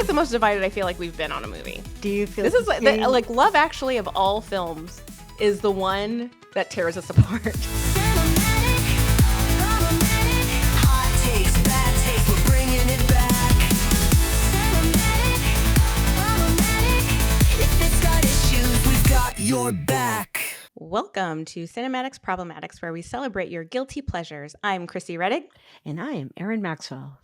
the most divided I feel like we've been on a movie. Do you feel This is like Love Actually of all films is the one that tears us apart. Hot takes, bad takes, we're bringing it back. If it's got issues, we've got your back. Welcome to Cinematics Problematics, where we celebrate your guilty pleasures. I'm Chrissy Reddick. And I am Erin Maxwell.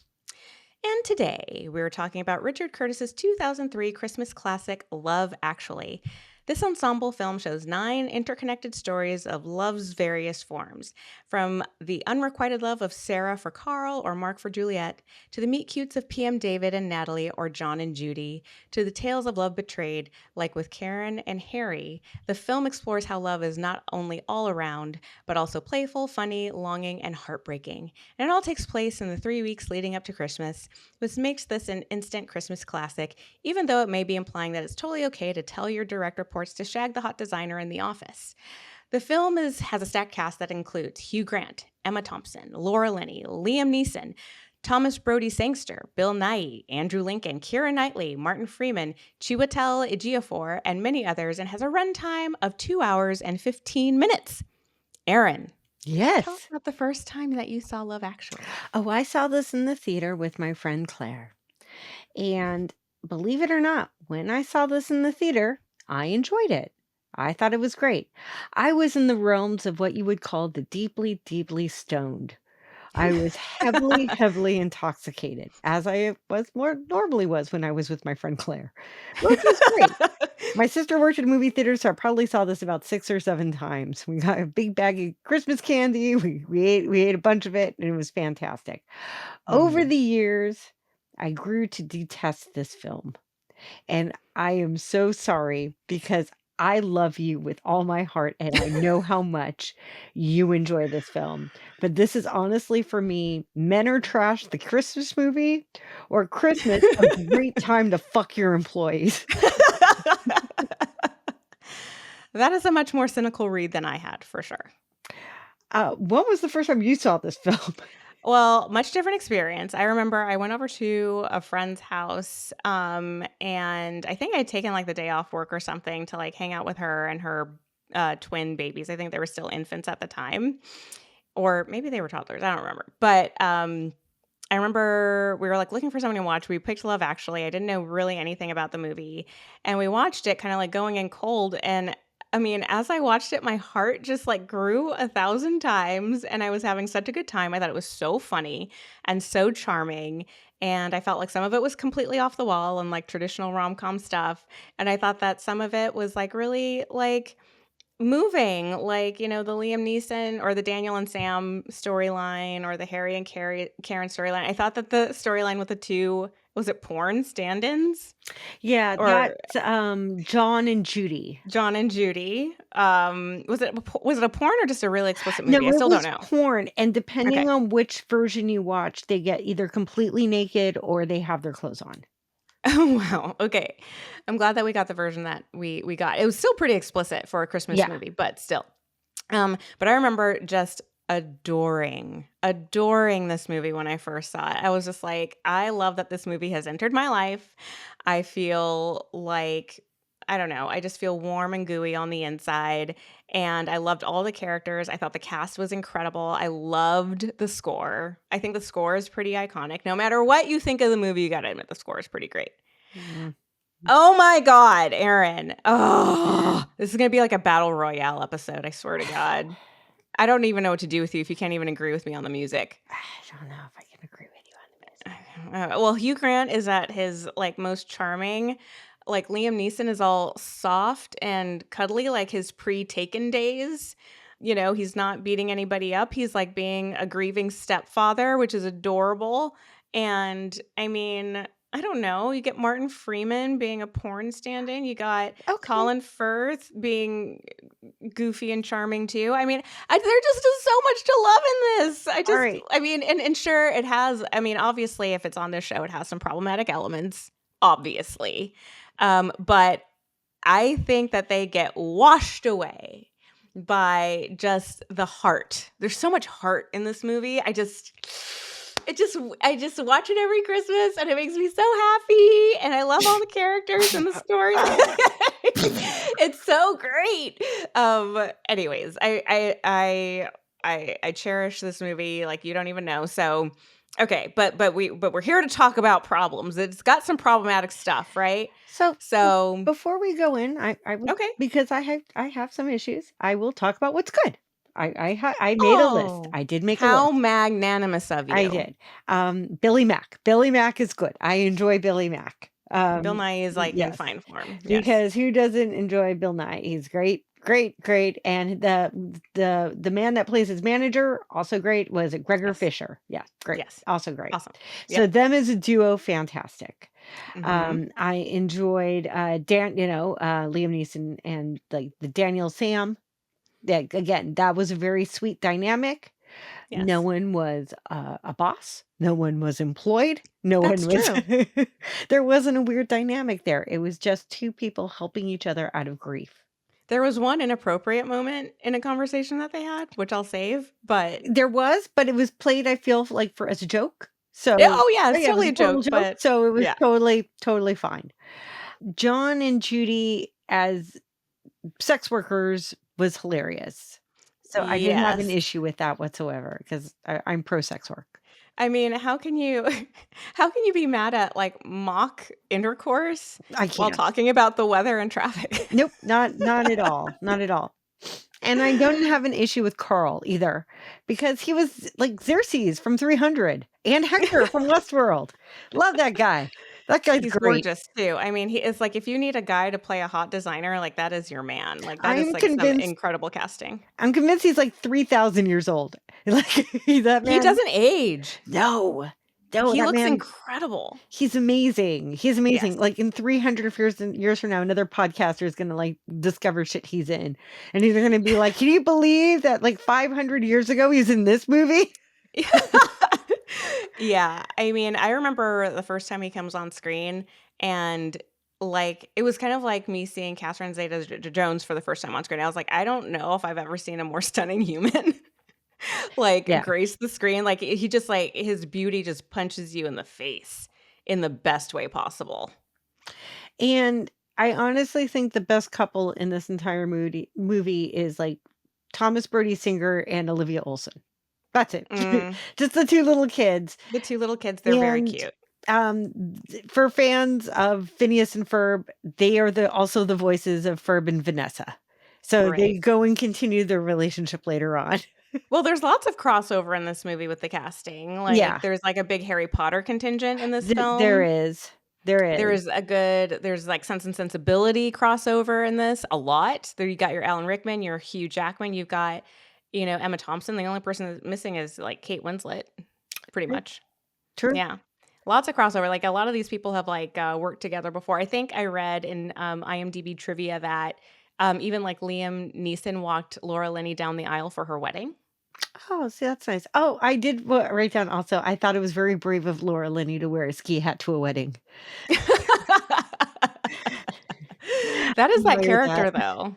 And today we're talking about Richard Curtis's 2003 Christmas classic, Love Actually. This ensemble film shows 9 interconnected stories of love's various forms, from the unrequited love of Sarah for Carl or Mark for Juliet, to the meet-cutes of PM David and Natalie or John and Judy, to the tales of love betrayed, like with Karen and Harry. The film explores how love is not only all around, but also playful, funny, longing, and heartbreaking. And it all takes place in the 3 weeks leading up to Christmas, which makes this an instant Christmas classic, even though it may be implying that it's totally okay to tell your direct reports to shag the hot designer in the office. The film has a stacked cast that includes Hugh Grant, Emma Thompson, Laura Linney, Liam Neeson, Thomas Brodie-Sangster, Bill Nighy, Andrew Lincoln, Kiera Knightley, Martin Freeman, Chiwetel Ejiafor, and many others, and has a runtime of 2 hours and 15 minutes. Erin. Yes. Tell us about the first time that you saw Love Actually. Oh, I saw this in the theater with my friend Claire. And believe it or not, when I saw this in the theater, I enjoyed it. I thought it was great. I was in the realms of what you would call the deeply, deeply stoned. I was heavily, heavily intoxicated, as I normally was when I was with my friend Claire, which was great. My sister worked at a movie theater, so I probably saw this about 6 or 7 times. We got a big bag of Christmas candy. We ate a bunch of it, and it was fantastic. Over the years, I grew to detest this film. And I am so sorry because I love you with all my heart and I know how much you enjoy this film. But this is honestly for me, Men Are Trash, the Christmas movie, or Christmas, a great time to fuck your employees. That is a much more cynical read than I had, for sure. When was the first time you saw this film? Well, much different experience. I remember I went over to a friend's house, and I think I'd taken like the day off work or something to like hang out with her and her twin babies. I think they were still infants at the time, or maybe they were toddlers. I don't remember. But I remember we were like looking for something to watch. We picked Love Actually. I didn't know really anything about the movie, and we watched it kind of like going in cold. And I mean, as I watched it, my heart just like grew 1,000 times and I was having such a good time. I thought it was so funny and so charming. And I felt like some of it was completely off the wall and like traditional rom-com stuff. And I thought that some of it was like really like moving, like, you know, the Liam Neeson or the Daniel and Sam storyline or the Harry and Karen storyline. I thought that the storyline with the two, was it porn stand-ins? Yeah, Or that's John and Judy. John and Judy. Was it a porn or just a really explicit movie? No, I still it was don't know. porn, and depending Okay. on which version you watch, they get either completely naked or they have their clothes on. Oh, wow. Okay. I'm glad that we got the version that we got. It was still pretty explicit for a Christmas Yeah. movie, but still. But I remember just adoring this movie when I first saw it. I was just like, I love that this movie has entered my life. I feel like, I don't know, I just feel warm and gooey on the inside. And I loved all the characters. I thought the cast was incredible. I loved the score. I think the score is pretty iconic. No matter what you think of the movie, you got to admit the score is pretty great. Mhm. Oh my God, Erin. Oh, this is going to be like a battle royale episode. I swear to God. I don't even know what to do with you if you can't even agree with me on the music. I don't know if I can agree with you on the music. Well, Hugh Grant is at his like most charming. Like Liam Neeson is all soft and cuddly, like his pre-Taken days. You know, he's not beating anybody up. He's like being a grieving stepfather, which is adorable. And I mean, I don't know. You get Martin Freeman being a porn stand-in. You got Colin Firth being goofy and charming too. I mean, there just is so much to love in this. I mean, and sure, it has. I mean, obviously, if it's on this show, it has some problematic elements, obviously. But I think that they get washed away by just the heart. There's so much heart in this movie. I just watch it every Christmas, and it makes me so happy, and I love all the characters and the stories. It's so great. Anyways, I cherish this movie like you don't even know. So, okay, but we're here to talk about problems. It's got some problematic stuff, right? So So, before we go in, I would, okay. because I have some issues. I will talk about what's good. I made a list. Oh, I did make a how list. magnanimous of I you. did. Billy Mack. Billy Mack is good. I enjoy Billy Mack. Bill Nighy is like in Yes, fine form. Yes. because who doesn't enjoy Bill Nighy? He's great, great, great. And the man that plays his manager, also great. Was it Gregor Yes. Fisher? Yeah, great. Yes. Also great. Awesome. So Yep. them as a duo, fantastic. Mhm. I enjoyed Liam Neeson and like the Daniel Sam. That again, that was a very sweet dynamic. No Yes. one was a boss. No one was employed. No That's one was. true. There wasn't a weird dynamic there. It was just two people helping each other out of grief. There was one inappropriate moment in a conversation that they had, which I'll save, but There was, but it was played, I feel like, as a joke. So, oh yeah, it's yeah, it was totally a a total joke, joke. but So it was yeah. totally fine. John and Judy as sex workers was hilarious. So I didn't have an Yes. issue with that whatsoever because I'm pro sex work. I mean, how can you how can you be mad at like mock intercourse I while can't. talking about the weather and traffic? Nope, not at all. Not at all. And I don't have an issue with Carl either because he was like Xerxes from 300 and Hector from Westworld. Love that guy. That guy's He's great. gorgeous too. I mean, he is like if you need a guy to play a hot designer, like that is your man. Like that is I'm like some convinced incredible casting. I'm convinced he's like 3,000 years old. Like that He man. doesn't age. No. No, He that looks man, incredible. he's amazing. He's amazing. Yes. Like in 300 years from now, another podcaster is going to like discover shit he's in. And he's going to be like, can you believe that like 500 years ago he's in this movie? Yeah. I mean, I remember the first time he comes on screen and like it was kind of like me seeing Catherine Zeta-Jones for the first time on screen. I was like, I don't know if I've ever seen a more stunning human like Yeah. grace the screen. Like he just like his beauty just punches you in the face in the best way possible. And I honestly think the best couple in this entire movie is like Thomas Brodie-Sangster and Olivia Olson. That's it. Mm. Just the two little kids. The two little kids, they're very And cute. for fans of Phineas and Ferb, they are also the voices of Ferb and Vanessa. So they Right. go and continue their relationship later on. Well, there's lots of crossover in this movie with the casting. Like Yeah. there's like a big Harry Potter contingent in this There film. is. There is. There's like Sense and Sensibility crossover in this a lot. There you got your Alan Rickman, your Hugh Jackman, you've got, you know, Emma Thompson. The only person that's missing is like Kate Winslet, pretty True. much. True. Yeah. Lots of crossover. Like a lot of these people have like worked together before. I think I read in IMDb trivia that even like Liam Neeson walked Laura Linney down the aisle for her wedding. Oh, see, that's nice. Oh, I did write down also, I thought it was very brave of Laura Linney to wear a ski hat to a wedding. That is that Admire character that. though.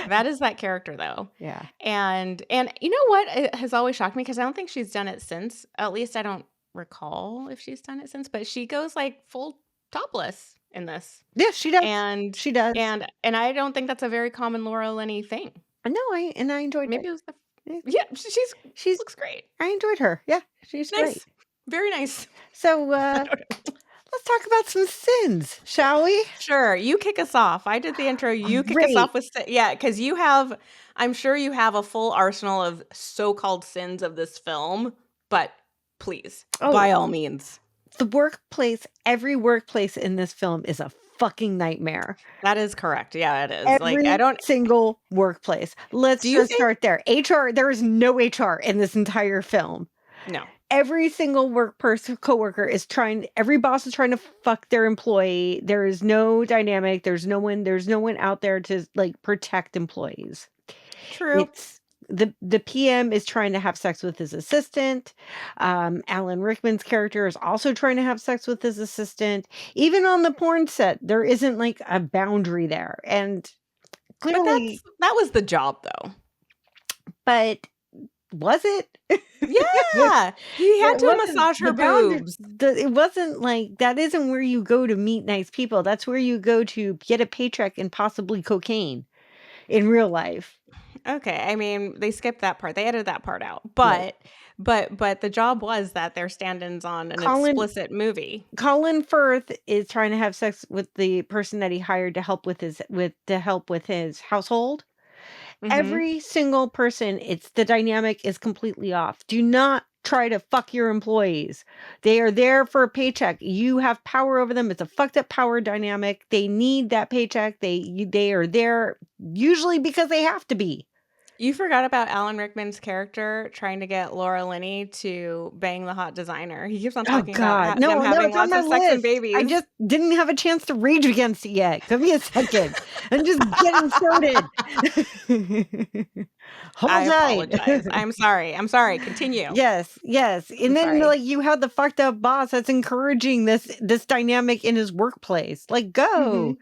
That is that character though. Yeah. And you know what it has always shocked me because I don't think she's done it since. At least I don't recall if she's done it since, but she goes like full topless in this. Yeah, she does. And She does. and I don't think that's a very common Laura Linney thing. No, I enjoyed Maybe it. it was the Yeah. yeah, she's She's looks great. I enjoyed her. Yeah, she's great. Nice. Very nice. So let's talk about some sins, shall we? Sure, you kick us off. I did the intro. You kick us Great. off with yeah, because you have. I'm sure you have a full arsenal of so-called sins of this film, but please, by all means, The workplace, every workplace in this film is a fucking nightmare. that is correct. Yeah, it is. Every Like I don't. single workplace. Let's Do you just think? start there. HR, there is no HR in this entire film. No. Every single coworker is every boss is trying to fuck their employee. There is no dynamic. There's no one out there to like protect employees. True. It's the PM is trying to have sex with his assistant. Alan Rickman's character is also trying to have sex with his assistant. Even on the porn set, there isn't like a boundary there. And But clearly, that was the job, though. but Was it? Yeah, he had It to wasn't massage her the boundary. boobs. It wasn't like that. Isn't where you go to meet nice people. That's where you go to get a paycheck and possibly cocaine in real life. Okay, I mean, they skipped that part. They edited that part out. Right. But the job was that they're stand-ins on an Colin explicit movie. Colin Firth is trying to have sex with the person that he hired to help with his household. Mhm. Every single person, it's the dynamic is completely off. Do not try to fuck your employees. They are there for a paycheck. You have power over them. It's a fucked up power dynamic. They need that paycheck. They are there usually because they have to be. You forgot about Alan Rickman's character trying to get Laura Linney to bang the hot designer. He keeps on Oh talking about God. them No, having it's on lots my of sex and list. I babies. just didn't have a chance to rage against it yet. Give me a second. I'm just getting started. I Hold apologize. tight. I'm sorry. I'm sorry. Continue. Yes, yes. And I'm then sorry. like you have the fucked up boss that's encouraging this dynamic in his workplace. Like Mhm.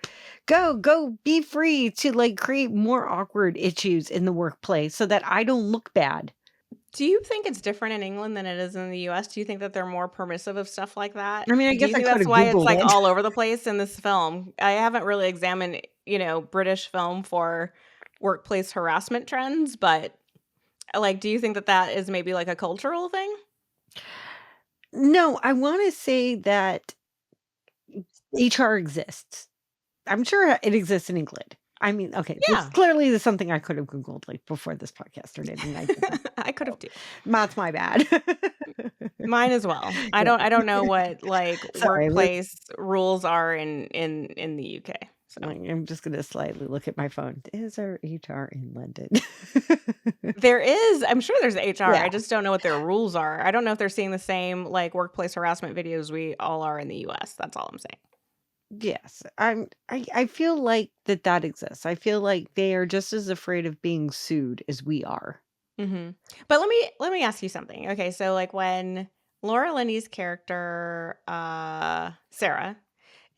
go be free to like create more awkward issues in the workplace so that I don't look bad. Do you think it's different in England than it is in the US? Do you think that they're more permissive of stuff like that? I mean, I Do guess you I think could that's have why it's Googled like it. all over the place in this film? I haven't really examined, British film for workplace harassment trends, but like, do you think that that is maybe like a cultural thing? No, I want to say that HR exists. I'm sure it exists in England. I mean, okay, this Yeah, clearly is something I could have Googled like before this podcast started, and I didn't. I could have So too. that's my bad. Mine as well. I Yeah. don't know what like Sorry, let's workplace rules are in the UK. So like, I'm just gonna slightly look at my phone. Is there HR in London? there is, I'm sure there's HR. Yeah. I just don't know what their rules are. I don't know if they're seeing the same like workplace harassment videos we all are in the US. That's all I'm saying. Yes. I feel like that exists. I feel like they are just as afraid of being sued as we are. Hmm. But let me ask you something. Okay, so like when Laura Linney's character, Sarah,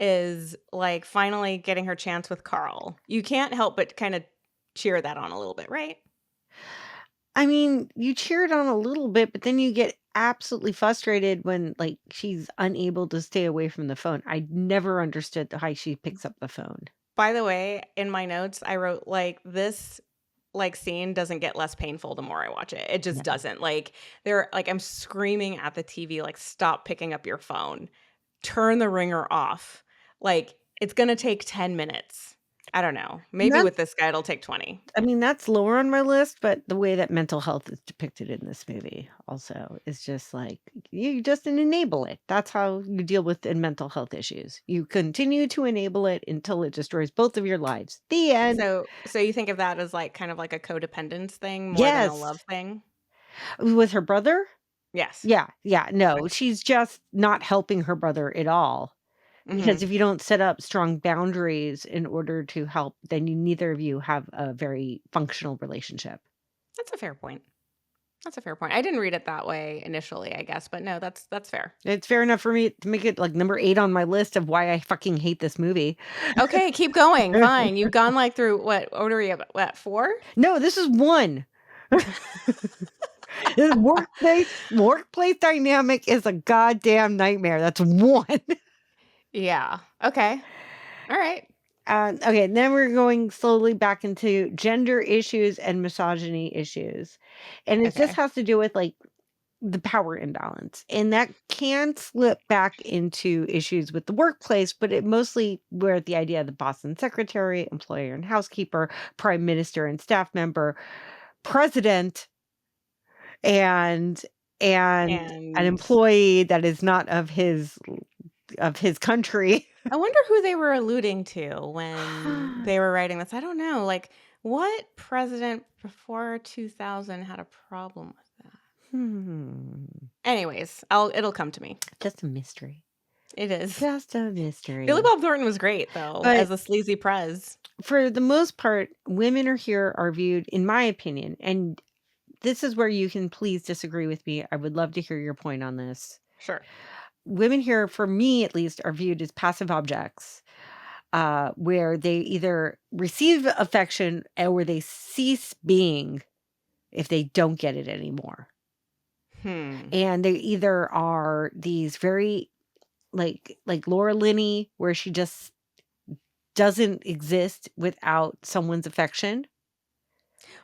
is like finally getting her chance with Carl, you can't help but kind of cheer that on a little bit, right? I mean, you cheer it on a little bit, but then you get absolutely frustrated when like she's unable to stay away from the phone. I never understood why she picks up the phone. By the way, in my notes, I wrote like this like scene doesn't get less painful the more I watch it. It just No. doesn't. Like they're like I'm screaming at the TV like stop picking up your phone. Turn the ringer off. Like it's going to take 10 minutes. I don't know. Maybe That's with this guy it'll take 20. I mean, that's lower on my list, but the way that mental health is depicted in this movie also is just like you just enable it. That's how you deal with mental health issues. You continue to enable it until it destroys both of your lives. The end. So you think of that as like kind of like a codependence thing more than a Yes. love thing? With her brother? Yes. Yeah. Yeah. Okay. No, she's just not helping her brother at all. Because Mhm. if you don't set up strong boundaries in order to help, then neither of you have a very functional relationship. That's a fair point. That's a fair point. I didn't read it that way initially, I guess, but no, that's fair. It's fair enough for me to make it like number 8 on my list of why I fucking hate this movie. Okay, keep going. Fine. You've gone like through what order are you at? What, 4? No, this is 1. This workplace dynamic is a goddamn nightmare. That's 1. Yeah. Okay. All right. Okay, then we're going slowly back into gender issues and misogyny issues. And it just Okay. has to do with like the power imbalance. And that can slip back into issues with the workplace, but it mostly where the idea of the boss and secretary, employer and housekeeper, prime minister and staff member, president, and an And employee that is not of his country. I wonder who they were alluding to when they were writing this. I don't know. Like, what president before 2000 had a problem with that? Hmm. Anyways, it'll come to me. Just a mystery. It is. Just a mystery. Billy Bob Thornton was great though, But as a sleazy prez. for the most part, women are viewed, in my opinion, and this is where you can please disagree with me. I would love to hear your point on this. Sure. Women here, for me at least, are viewed as passive objects, where they either receive affection or they cease being if they don't get it anymore. Hmm. And they either are these very like Laura Linney, where she just doesn't exist without someone's affection.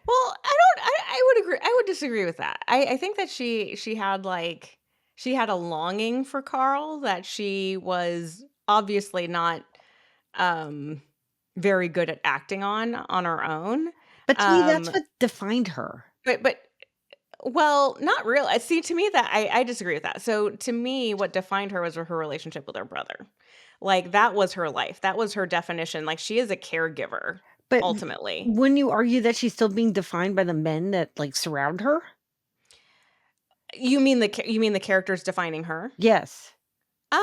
Well, I would agree. I would disagree with that. I think that she had a longing for Carl that she was obviously not um very good at acting on her own. But to me, that's Um, what defined her. but well, not really. See, to me that I disagree with that. So to me, what defined her was her relationship with her brother. Like that was her life. That was her definition. Like she is a caregiver But ultimately. wouldn't you argue that she's still being defined by the men that, like, surround her? You mean the characters defining her? Yes. Um,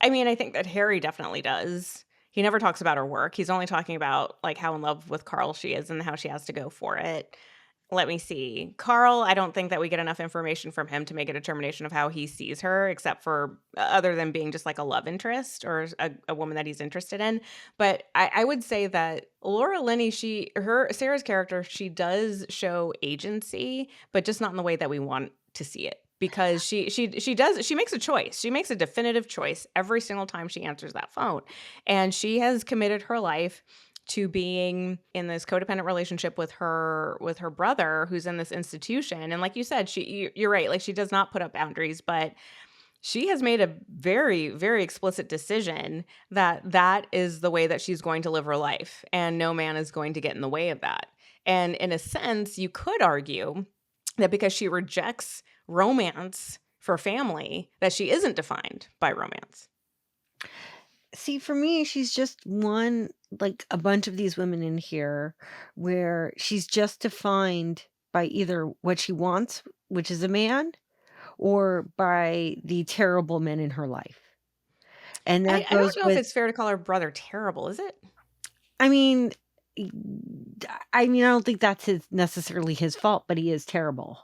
I mean, I think that Harry definitely does. He never talks about her work. He's only talking about like how in love with Carl she is and how she has to go for it. Let me see. Carl, I don't think that we get enough information from him to make a determination of how he sees her, except for other than being just like a love interest or a woman that he's interested in. But I would say that Laura Linney, Sarah's character, she does show agency, but just not in the way that we want to see it. Because she makes a choice. She makes a definitive choice every single time she answers that phone. And she has committed her life to being in this codependent relationship with her brother who's in this institution. And like you said, you're right, like she does not put up boundaries, but she has made a very, very explicit decision that that is the way that she's going to live her life, and no man is going to get in the way of that. And in a sense, you could argue that because she rejects romance for family, that she isn't defined by romance. See, for me, she's just one, like a bunch of these women in here, where she's just defined by either what she wants, which is a man, or by the terrible men in her life. And that I don't goes know if with, it's fair to call her brother terrible, is it? I mean, y- I don't think that's necessarily his fault, but he is terrible.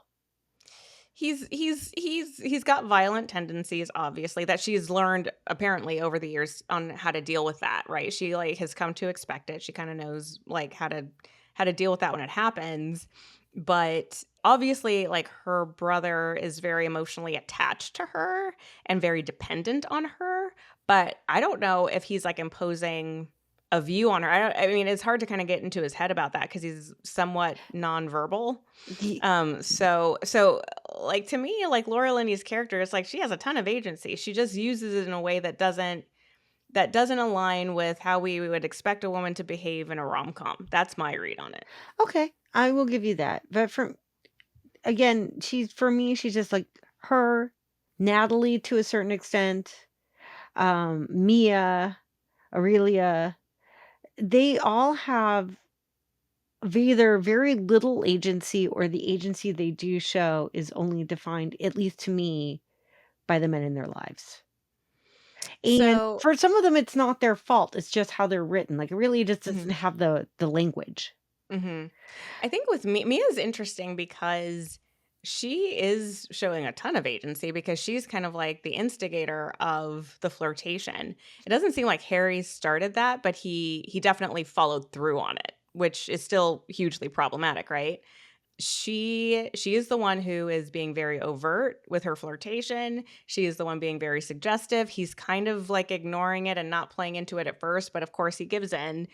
He's got violent tendencies, obviously, that she's learned apparently over the years on how to deal with that, right? She like has come to expect it. She kind of knows like how to deal with that when it happens. But obviously, like her brother is very emotionally attached to her and very dependent on her. But I don't know if he's like imposing a view on her. I mean, it's hard to kind of get into his head about that because he's somewhat nonverbal. He- So like to me, like Laura Linney's character is like she has a ton of agency. She just uses it in a way that doesn't align with how we would expect a woman to behave in a rom-com. That's my read on it. okay, I will give you that. But again, for me, she's just like her, Natalie to a certain extent, Mia, Aurelia. They all have either very little agency, or the agency they do show is only defined, at least to me, by the men in their lives. And So, for some of them, it's not their fault. It's just how they're written. Like, it really just doesn't mhm, have the language. mhm. I think with Mia's interesting because she is showing a ton of agency because she's kind of like the instigator of the flirtation. It doesn't seem like Harry started that, but he definitely followed through on it, which is still hugely problematic, right? She is the one who is being very overt with her flirtation. She is the one being very suggestive. He's kind of like ignoring it and not playing into it at first, but of course he gives in,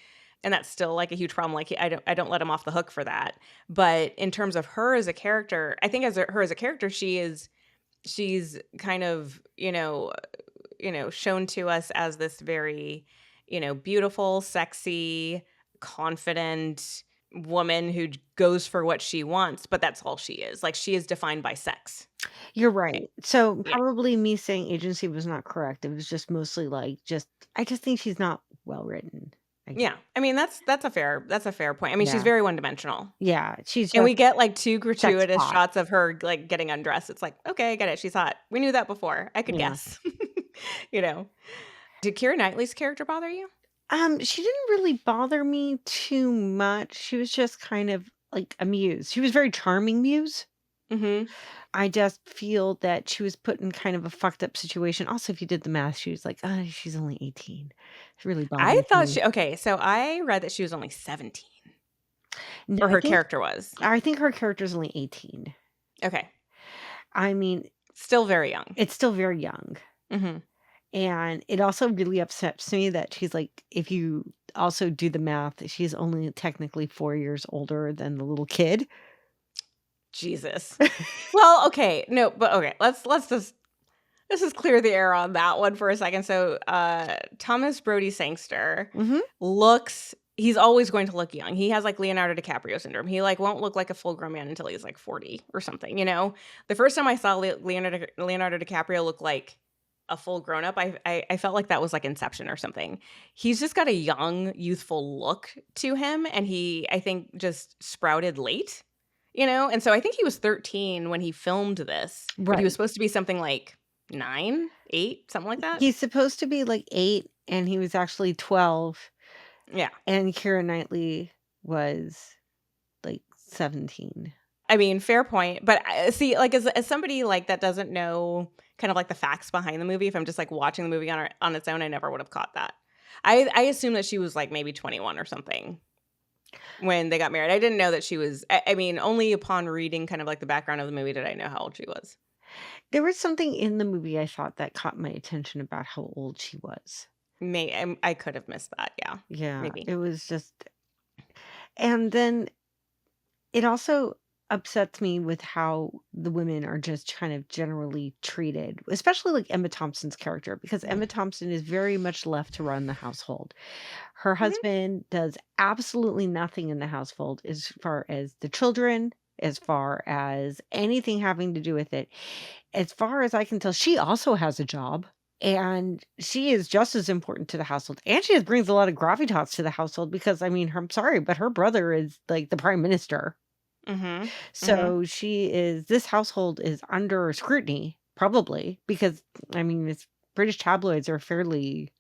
and that's still like a huge problem. Like I don't let him off the hook for that. But in terms of her as a character, I think her as a character, she's kind of shown to us as this very beautiful, sexy, confident woman who goes for what she wants, but that's all she is. Like she is defined by sex. You're Right. right. So Yeah. probably me saying agency was not correct. It was just mostly like, I just think she's not well written. I, Yeah. I mean, that's a fair point. I mean, she's yeah. very one-dimensional. Yeah. She's And just we get like two sex gratuitous pot. shots of her like getting undressed. It's like, okay, I get it. She's hot. We knew that before. I could Yeah. guess. you know. Did Kiera Knightley's character bother you? She didn't really bother me too much. She was just kind of like a muse. She was very charming muse. Mm-hmm. I just feel that she was put in kind of a fucked up situation. Also, if you did the math, she was like, she's only 18. It really I bothers thought me. so I read that she was only 17. No, Or her character was? I think her character's only 18. Okay. I mean, Still very young. it's still very young. Mhm. And it also really upsets me that she's like, if you also do the math, she's only technically 4 years older than the little kid. Jesus. Well, okay. No, but okay. Let's just clear the air on that one for a second. So, Thomas Brodie-Sangster Mhm. he's always going to look young. He has like Leonardo DiCaprio syndrome. He like won't look like a full-grown man until he's like 40 or something, you know? The first time I saw Leonardo DiCaprio look like a full grown up, I felt like that was like Inception or something. He's just got a young, youthful look to him, and he, I think, just sprouted late, you know? And so I think he was 13 when he filmed this, but he was Right. supposed to be something like 9, 8, something like that. He's supposed to be like 8, and he was actually 12, Yeah. and Kiera Knightley was like 17. I mean, fair point. But see, like as somebody like that doesn't know kind of like the facts behind the movie, if I'm just like watching the movie on its own, I never would have caught that. I assume that she was like maybe 21 or something when they got married. I didn't know that she was. I mean, only upon reading kind of like the background of the movie did I know how old she was. There was something in the movie I thought that caught my attention about how old she was. I could have missed that. Yeah, Yeah, maybe. it was just, and then it also upsets me with how the women are just kind of generally treated, especially like Emma Thompson's character, because Emma Thompson is very much left to run the household. Her Mhm. husband does absolutely nothing in the household as far as the children, as far as anything having to do with it. As far as I can tell, she also has a job. And she is just as important to the household. And she brings a lot of gravitas to the household because, I mean, I'm sorry, but her brother is like the prime minister. Mhm. Mhm. So this household is under scrutiny, probably, because, I mean, it's British tabloids are fairly,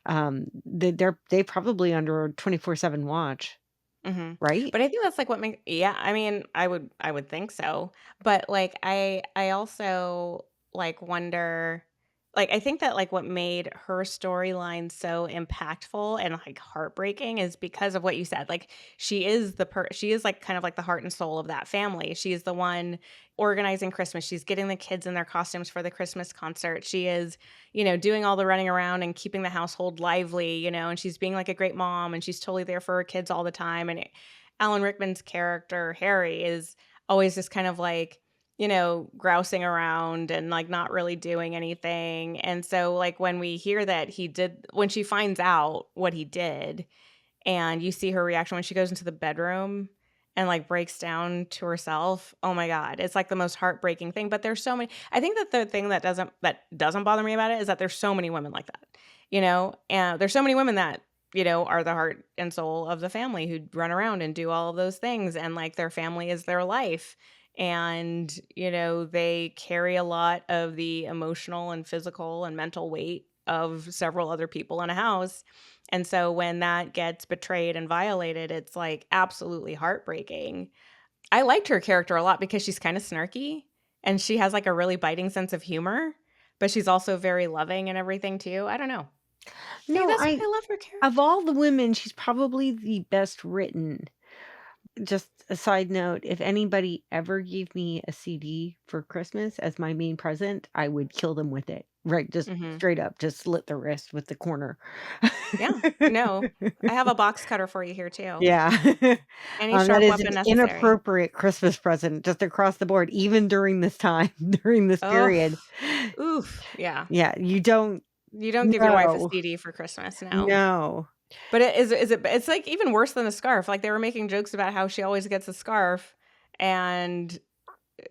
they probably under a 24/7 watch, Mhm. right? But I think that's like what makes yeah, I mean, I would think so. But like I also like wonder like I think that like what made her storyline so impactful and like heartbreaking is because of what you said. Like she is like kind of like the heart and soul of that family. She is the one organizing Christmas. She's getting the kids in their costumes for the Christmas concert. She is, doing all the running around and keeping the household lively, and she's being like a great mom and she's totally there for her kids all the time. And Alan Rickman's character, Harry, is always just kind of like, grousing around and like not really doing anything. And so, like, when she finds out what he did, and you see her reaction when she goes into the bedroom and like breaks down to herself. Oh my God. It's like the most heartbreaking thing. But there's so many. I think that the thing that doesn't bother me about it is that there's so many women like that, and there's so many women that, are the heart and soul of the family who run around and do all of those things. And like their family is their life. And, they carry a lot of the emotional and physical and mental weight of several other people in a house. And so when that gets betrayed and violated, it's like absolutely heartbreaking. I liked her character a lot because she's kind of snarky and she has like a really biting sense of humor, but she's also very loving and everything too. I don't know. Maybe No, that's why I love her of character. all the women, she's probably the best written. Just a side note, if anybody ever gave me a CD for Christmas as my main present, I would kill them with it. Right, just Hmm. straight up, just slit the wrist with the corner. Yeah. No, I have a box cutter for you here too. Yeah. Any That sharp is an weapon necessary. inappropriate Christmas present just across the board, even during this time, during this Oh, period. oof. Yeah. Yeah, you don't You don't give your wife a know. CD for Christmas. No. No. But it's like even worse than a scarf. Like they were making jokes about how she always gets a scarf and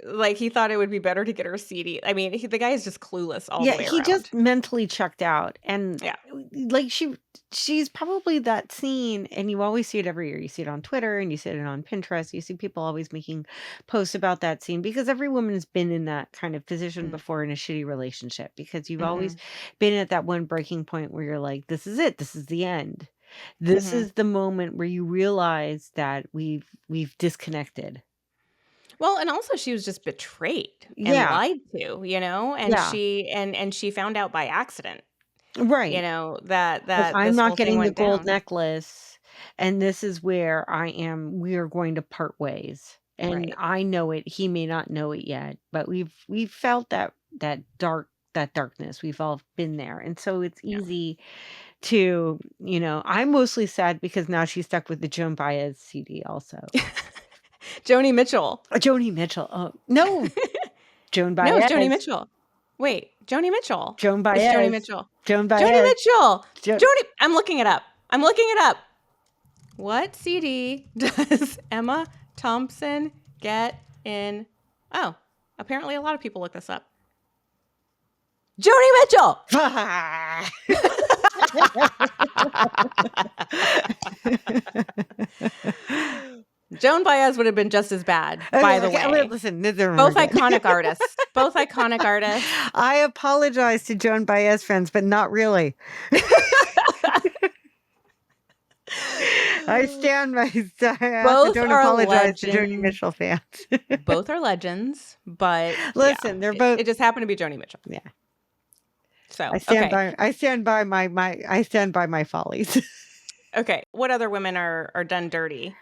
like he thought it would be better to get her a CD. I mean, the guy is just clueless all the Yeah, way he around. just mentally checked out, and, Yeah. like, she's probably that scene, and you always see it every year. You see it on Twitter, and you see it on Pinterest. You see people always making posts about that scene because every woman has been in that kind of position Mm, before in a shitty relationship because you've always mhm. been at that one breaking point where you're like, "This is it. This is the end. This Mhm. is the moment where you realize that we've disconnected." Well, and also she was just betrayed and Yeah, lied to, and yeah, she found out by accident, right. that Like, "I'm this not whole thing getting the went gold down. necklace." and this is where we are going to part ways. And Right. I know it, he may not know it yet, but we've felt that darkness. We've all been there. And so it's Yeah. easy to, I'm mostly sad because now she's stuck with the Joan Baez CD also. Joni Mitchell. Joni Mitchell. Oh, no, Joan No, it's Baez. Joni Mitchell. Wait, Joni Mitchell. Joan It's Baez. Joni Mitchell. Joan Joni Baez. Mitchell. Jo- Joni. I'm looking it up. What CD does Emma Thompson get in? Oh, apparently a lot of people look this up. Joni Mitchell. Joan Baez would have been just as bad, by the way. Listen, Both iconic artists. Both iconic artists. I apologize to Joan Baez fans, but not really. I stand by. Both don't are apologize to Joni legends. Mitchell fans. Both are legends, but Listen, they're both. It just happened to be Joni Mitchell. Yeah. So I stand by my follies. Okay. What other women are done dirty?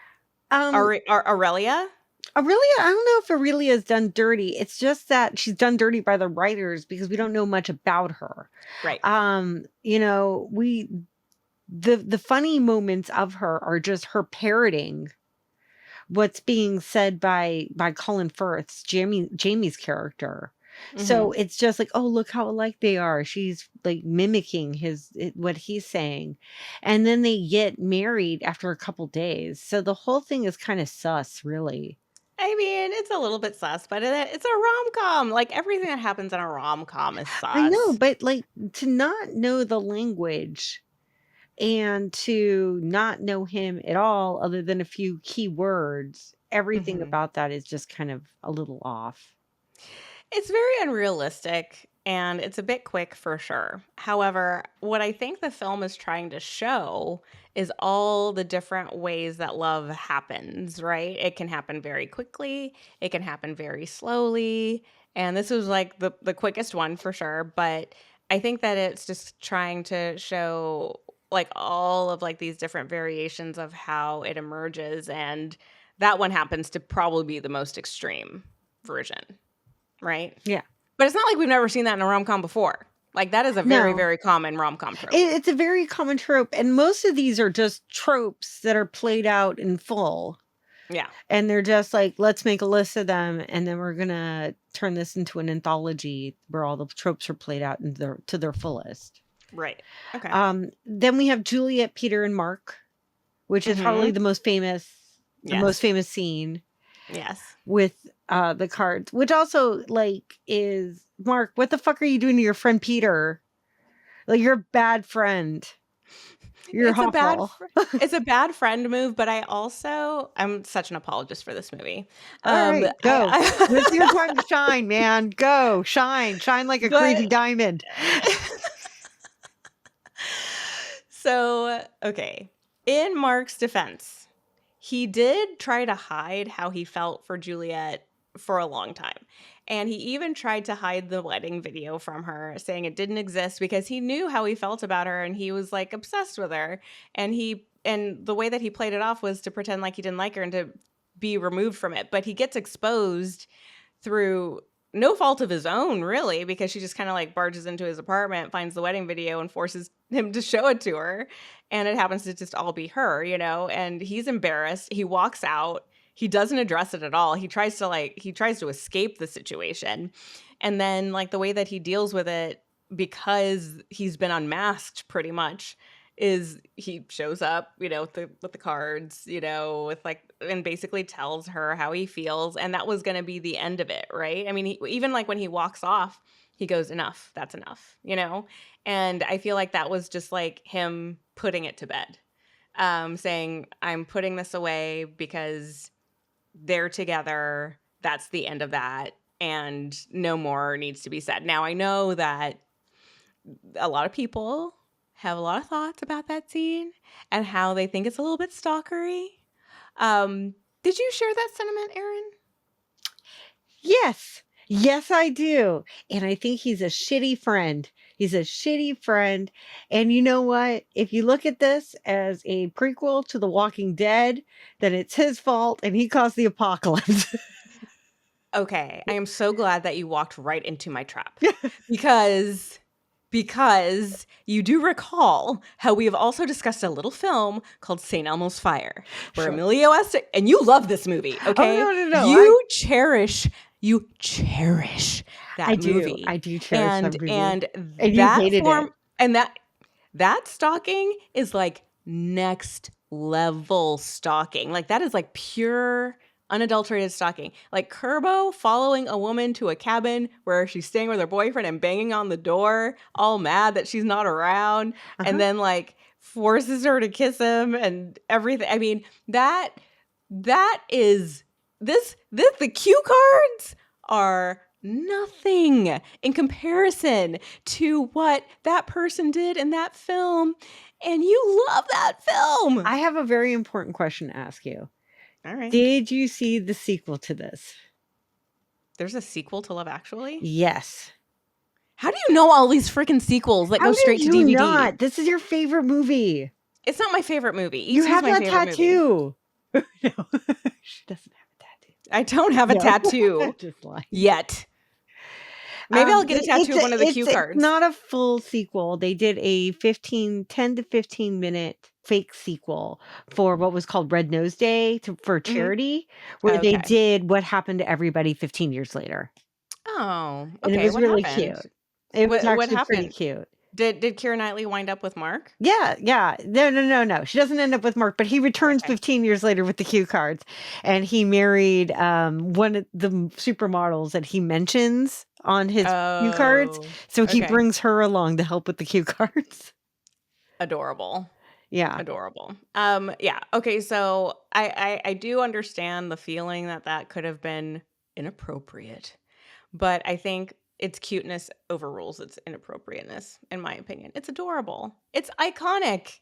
Aurelia, Aurelia? I don't know if Aurelia's done dirty. It's just that she's done dirty by the writers because we don't know much about her. Right. The funny moments of her are just her parroting what's being said by Colin Firth's Jamie's character. So it's just like, oh, look how alike they are. She's like mimicking what he's saying. And then they get married after a couple days. So the whole thing is kind of sus, really. I mean, it's a little bit sus, but it's a rom-com. Like everything that happens in a rom-com is sus. I know, but like to not know the language and to not know him at all other than a few key words, everything about that is just kind of a little off. It's very unrealistic and it's a bit quick for sure. However, what I think the film is trying to show is all the different ways that love happens, right? It can happen very quickly, it can happen very slowly, and this was like the quickest one for sure, but I think that it's just trying to show like all of like these different variations of how it emerges, and that one happens to probably be the most extreme version. Right? Yeah. But it's not like we've never seen that in a rom-com before. Like that is a very, very common rom-com trope. It's a very common trope. And most of these are just tropes that are played out in full. Yeah. And they're just like, let's make a list of them. And then we're going to turn this into an anthology where all the tropes are played out to their fullest. Right. Okay. Then we have Juliet, Peter, and Mark, which is probably the most famous scene. Yes. With the cards, which also like is Mark, what the fuck are you doing to your friend Peter? Like you're a bad friend. It's a bad friend move, but I'm such an apologist for this movie. All right, go. This is your time to shine, man. Go shine like a crazy diamond. So, okay. In Mark's defense, he did try to hide how he felt for Juliet for a long time. And he even tried to hide the wedding video from her, saying it didn't exist because he knew how he felt about her and he was like obsessed with her. And the way that he played it off was to pretend like he didn't like her and to be removed from it. But he gets exposed through no fault of his own, really, because she just kind of like barges into his apartment, finds the wedding video and forces him to show it to her. And it happens to just all be her, and he's embarrassed. He walks out. He doesn't address it at all. He tries to escape the situation. And then like the way that he deals with it, because he's been unmasked pretty much, is he shows up, with the cards, and basically tells her how he feels. And that was going to be the end of it, right? I mean, even like when he walks off, he goes, enough, that's enough, And I feel like that was just like him putting it to bed, saying, I'm putting this away because they're together. That's the end of that. And no more needs to be said. Now, I know that a lot of people have a lot of thoughts about that scene and how they think it's a little bit stalkery. Did you share that sentiment, Erin? Yes. Yes, I do. And I think he's a shitty friend. He's a shitty friend. And you know what? If you look at this as a prequel to The Walking Dead, then it's his fault and he caused the apocalypse. Okay, I am so glad that you walked right into my trap because you do recall how we have also discussed a little film called St. Elmo's Fire, where Sure. Emilio Estevez, and you love this movie, okay? Oh, no. You cherish I that do. movie. I do cherish that movie. And And you that hated it. form and that stalking is like next level stalking. Like that is like pure unadulterated stalking. Like Kerbo following a woman to a cabin where she's staying with her boyfriend and banging on the door, all mad that she's not around, and then like forces her to kiss him and everything. I mean, that is the cue cards are nothing in comparison to what that person did in that film. And you love that film. I have a very important question to ask you. All right. Did you see the sequel to this? There's a sequel to Love Actually? Yes. How do you know all these freaking sequels that How go straight did to you DVD? not? This is your favorite movie. It's not my favorite movie. You E.T. have is my that favorite movie. tattoo. No, she doesn't have a tattoo. I don't have a No. tattoo Just lying. yet. Maybe I'll get a tattoo of It's one of the cue cards. It's not a full sequel. They did a 10 to 15 minute fake sequel for what was called Red Nose Day for charity, where they Okay. did what happened to everybody 15 years later. Oh, And okay. it was What really happened? cute. It was What actually pretty happened? cute. Did Kiera Knightley wind up with Mark? Yeah. No. She doesn't end up with Mark, but he returns 15 years later with the cue cards. And he married one of the supermodels that he mentions on his cue cards. Oh, So he okay. brings her along to help with the cue cards. Adorable. Yeah. Adorable. Yeah. Okay. So I do understand the feeling that could have been inappropriate, but I think its cuteness overrules its inappropriateness, in my opinion. It's adorable. It's iconic.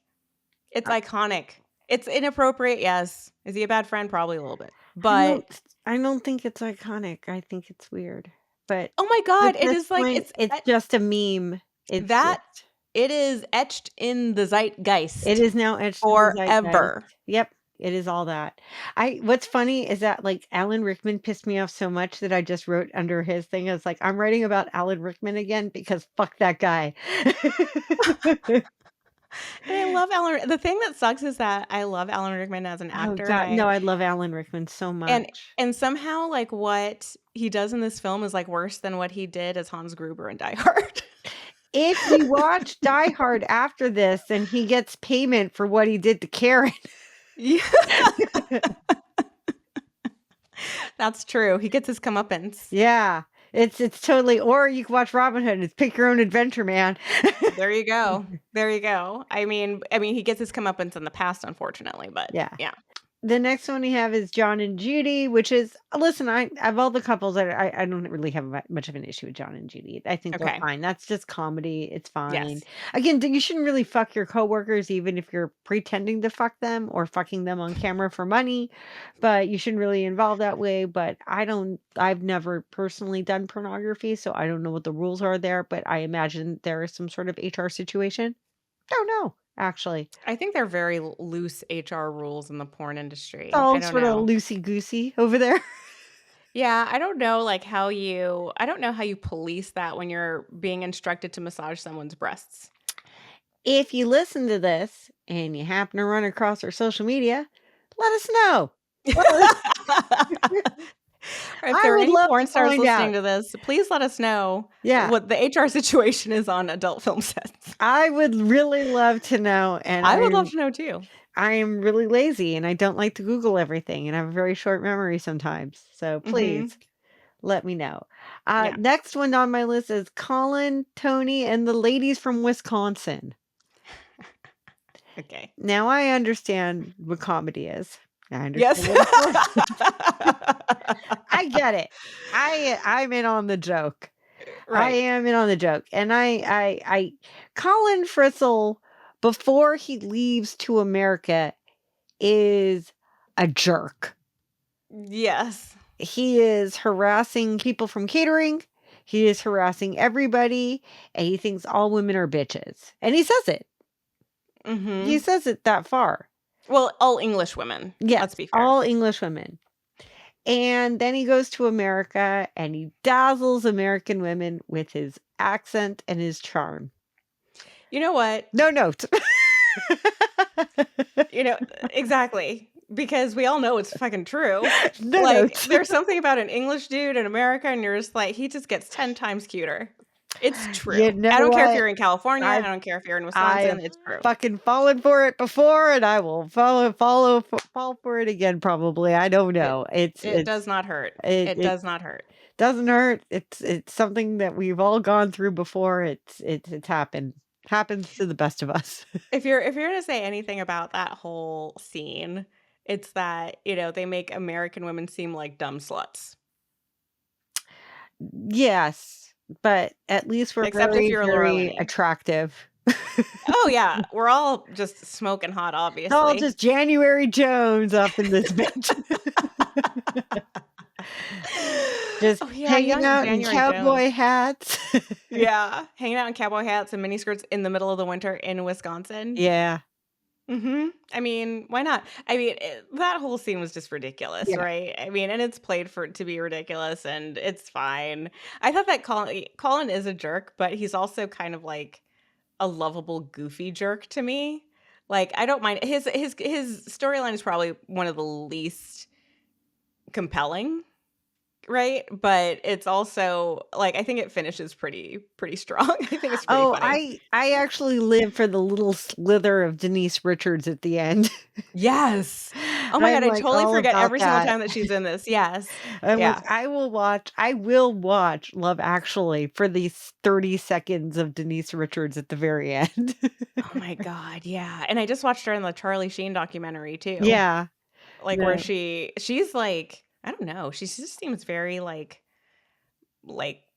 It's iconic. It's inappropriate, yes. Is he a bad friend? Probably a little bit. But I don't think it's iconic. I think it's weird. But oh my God, at it this is like point, it's just a meme. It's just, it is etched in the zeitgeist. it is now etched in the zeitgeist. forever. Yep. It is all that. What's funny is that like Alan Rickman pissed me off so much that I just wrote under his thing. I was like, I'm writing about Alan Rickman again because fuck that guy. And I love Alan. The thing that sucks is that I love Alan Rickman as an actor. Oh God, no, I love Alan Rickman so much. And somehow like what he does in this film is like worse than what he did as Hans Gruber in Die Hard. If you watch Die Hard after this, then he gets payment for what he did to Karen. Yeah. That's true. He gets his comeuppance. Yeah. It's totally, or you can watch Robin Hood. It's pick your own adventure, man. There you go. There you go. I mean, he gets his comeuppance in the past, unfortunately, but yeah. The next one we have is John and Judy, which is, listen, of all the couples, I don't really have much of an issue with John and Judy. I think they're fine. That's just comedy. It's fine. Yes. Again, you shouldn't really fuck your coworkers, even if you're pretending to fuck them or fucking them on camera for money, but you shouldn't really involve that way. But I've never personally done pornography, so I don't know what the rules are there, but I imagine there is some sort of HR situation. Don't know. Actually, I think they're very loose HR rules in the porn industry. It's all I don't sort know. of loosey-goosey over there. Yeah, I don't know how you police that when you're being instructed to massage someone's breasts. If you listen to this and you happen to run across our social media, let us know. Or if there are any porn stars listening to this, please let us know what the HR situation is on adult film sets. I would really love to know. And I would love to know too. I am really lazy and I don't like to Google everything and I have a very short memory sometimes. So please let me know. Next one on my list is Colin, Tony, and the ladies from Wisconsin. Okay. Now I understand what comedy is. I understand. Yes. I get it. I'm in on the joke. Right. I am in on the joke. And I Colin Fritzl, before he leaves to America, is a jerk. Yes. he is harassing people from catering. He is harassing everybody, and he thinks all women are bitches. And he says it. He says it that far. Well, all English women. Yes, Let's be fair. all English women. And then he goes to America and he dazzles American women with his accent and his charm. You know what? No note. Exactly. Because we all know it's fucking true. No Like, notes. there's something about an English dude in America, and you're just like, he just gets 10 times cuter. It's true. You know I don't care if what? you're in California. I I've- don't care if you're in I Wisconsin. have It's true. fucking fallen for it before, and I will fall for it again. Probably. I don't know. It does not hurt. It does not hurt. Doesn't hurt. It's something that we've all gone through before. It's happened. Happens to the best of us. If you're gonna say anything about that whole scene, it's that they make American women seem like dumb sluts. Yes, but at least we're Except if very, you're Laura very Linney. attractive. Oh yeah, we're all just smoking hot, obviously. It's all just January Jones up in this bitch. Just hanging young out in January cowboy Jones. hats. Yeah, hanging out in cowboy hats and miniskirts in the middle of the winter in Wisconsin. Yeah. I mean, why not? I mean, that whole scene was just ridiculous, Yeah. right? I mean, and it's played for it to be ridiculous, and it's fine. I thought that Colin is a jerk, but he's also kind of like a lovable, goofy jerk to me. Like, I don't mind his storyline is probably one of the least compelling, right? But it's also like I think it finishes pretty strong. I think it's pretty funny. I actually live for the little slither of Denise Richards at the end. Yes. Oh my I'm God, I like totally all forget about every single that. time that she's in this. Yes. I'm Yeah. like, I will watch Love Actually for these 30 seconds of Denise Richards at the very end. Oh my God, yeah. And I just watched her in the Charlie Sheen documentary too. Yeah. Like where No. she's like, I don't know, she just seems very like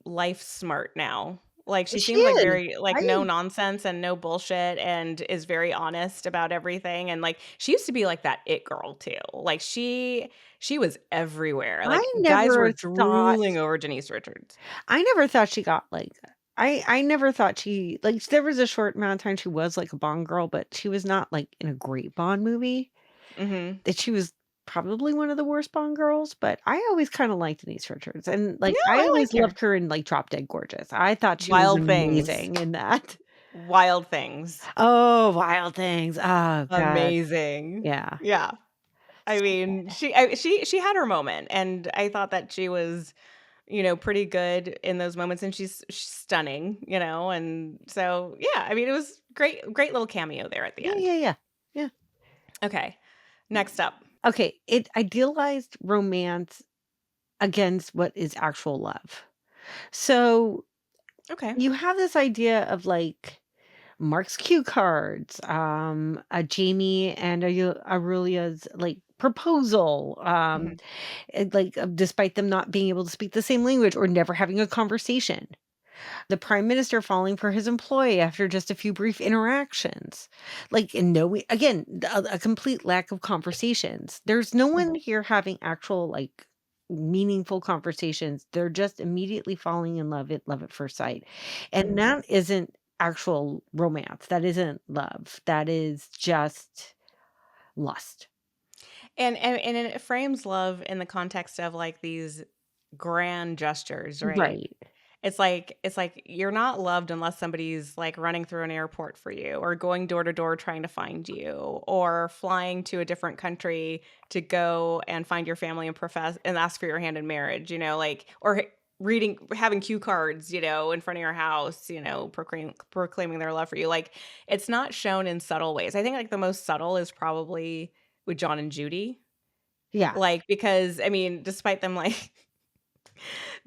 life smart now. Like she She seems like is. very like I no nonsense and no bullshit and is very honest about everything. And like she used to be like that it girl too. Like she was everywhere. Like guys were never thought drooling over Denise Richards. I never thought she got like I never thought she like there was a short amount of time she was like a Bond girl, but she was not like in a great Bond movie. Mm-hmm. That she was probably one of the worst Bond girls, but I always kind of liked Denise Richards, and like No, I I always like her. loved her in like Drop Dead Gorgeous. I thought she Wild was Things. amazing in that. Wild Things. Oh, Wild Things. Oh, God. Amazing. Yeah. Yeah. I mean, she had her moment, and I thought that she was, pretty good in those moments, and she's stunning, and so yeah. I mean, it was great little cameo there at the end. Yeah. Okay, next up. Okay, it idealized romance against what is actual love. So Okay. you have this idea of like Mark's cue cards, a Jamie and Aurelia's like proposal, Mhm. despite them not being able to speak the same language or never having a conversation. The prime minister falling for his employee after just a few brief interactions. Like, and no, again, a complete lack of conversations. There's no one here having actual, like, meaningful conversations. They're just immediately falling in love at first sight. And that isn't actual romance. That isn't love. That is just lust. And it frames love in the context of like these grand gestures, right? Right. It's like you're not loved unless somebody's like running through an airport for you or going door to door trying to find you or flying to a different country to go and find your family and profess and ask for your hand in marriage, like or having cue cards, in front of your house, proclaiming their love for you. Like it's not shown in subtle ways. I think like the most subtle is probably with John and Judy. Yeah. Like because I mean, despite them like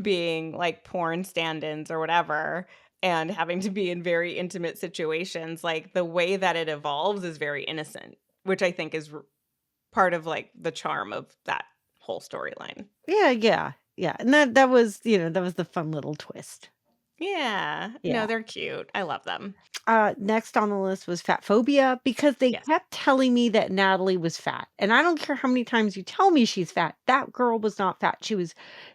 being like porn stand-ins or whatever and having to be in very intimate situations, like the way that it evolves is very innocent, which I think is part of like the charm of that whole storyline. Yeah. And that was, that was the fun little twist. Yeah. Yeah. No, they're cute. I love them. Next on the list was fat phobia because they Yes. kept telling me that Natalie was fat. And I don't care how many times you tell me she's fat. That girl was not fat. She was